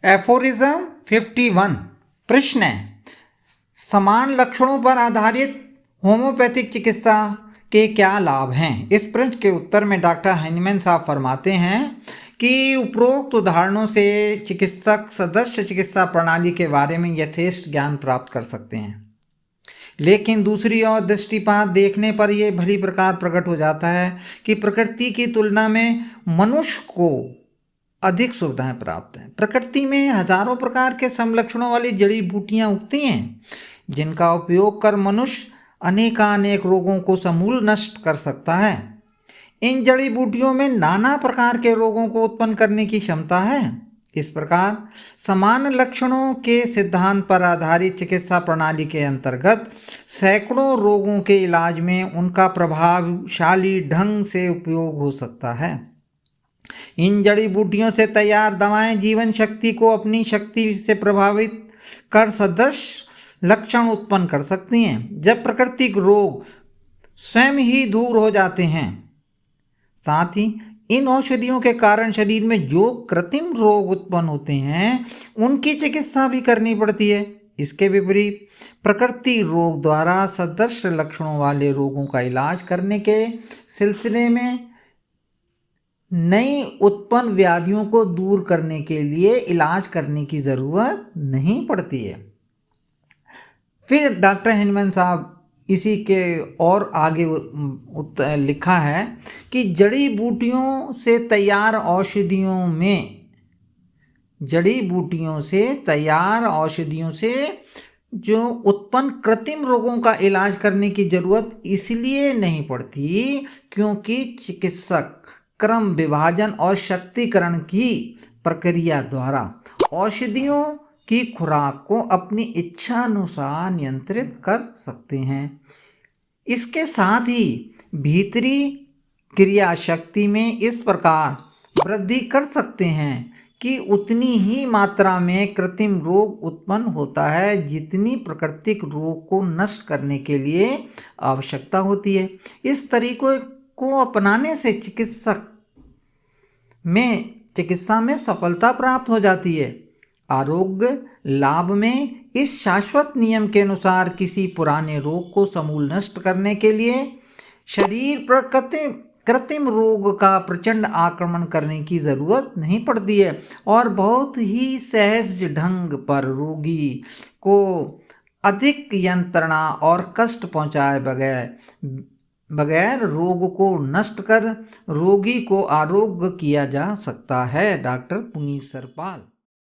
Aphorism 51 प्रश्न है, समान लक्षणों पर आधारित होम्योपैथिक चिकित्सा के क्या लाभ हैं। इस प्रश्न के उत्तर में डॉक्टर हनीमैन साहब फरमाते हैं कि उपरोक्त उदाहरणों से चिकित्सक सदस्य चिकित्सा प्रणाली के बारे में यथेष्ट ज्ञान प्राप्त कर सकते हैं, लेकिन दूसरी ओर दृष्टिपात देखने पर यह भली प्रकार प्रकट हो जाता है कि प्रकृति की तुलना में मनुष्य को अधिक सुविधाएं प्राप्त हैं। प्रकृति में हजारों प्रकार के समलक्षणों वाली जड़ी बूटियां उगती हैं, जिनका उपयोग कर मनुष्य अनेकानेक रोगों को समूल नष्ट कर सकता है। इन जड़ी बूटियों में नाना प्रकार के रोगों को उत्पन्न करने की क्षमता है। इस प्रकार समान लक्षणों के सिद्धांत पर आधारित चिकित्सा प्रणाली के अंतर्गत सैकड़ों रोगों के इलाज में उनका प्रभावशाली ढंग से उपयोग हो सकता है। इन जड़ी बूटियों से तैयार दवाएं जीवन शक्ति को अपनी शक्ति से प्रभावित कर सदृश लक्षण उत्पन्न कर सकती हैं। जब प्राकृतिक रोग स्वयं ही दूर हो जाते हैं, साथ ही इन औषधियों के कारण शरीर में जो कृत्रिम रोग उत्पन्न होते हैं उनकी चिकित्सा भी करनी पड़ती है। इसके विपरीत प्रकृति रोग द्वारा सदृश लक्षणों वाले रोगों का इलाज करने के सिलसिले में नई उत्पन्न व्याधियों को दूर करने के लिए इलाज करने की ज़रूरत नहीं पड़ती है। फिर डॉक्टर हनीमैन साहब इसी के और आगे लिखा है कि जड़ी बूटियों से तैयार औषधियों से जो उत्पन्न कृत्रिम रोगों का इलाज करने की ज़रूरत इसलिए नहीं पड़ती क्योंकि चिकित्सक क्रम विभाजन और शक्तिकरण की प्रक्रिया द्वारा औषधियों की खुराक को अपनी इच्छा अनुसार नियंत्रित कर सकते हैं। इसके साथ ही भीतरी क्रिया शक्ति में इस प्रकार वृद्धि कर सकते हैं कि उतनी ही मात्रा में कृत्रिम रोग उत्पन्न होता है जितनी प्राकृतिक रोग को नष्ट करने के लिए आवश्यकता होती है। इस तरीकों को अपनाने से चिकित्सा में सफलता प्राप्त हो जाती है। आरोग्य लाभ में इस शाश्वत नियम के अनुसार किसी पुराने रोग को समूल नष्ट करने के लिए शरीर पर कृत्रिम रोग का प्रचंड आक्रमण करने की ज़रूरत नहीं पड़ती है और बहुत ही सहज ढंग पर रोगी को अधिक यंत्रणा और कष्ट पहुँचाए बगैर रोग को नष्ट कर रोगी को आरोग्य किया जा सकता है। डॉक्टर पुनीत सरपाल।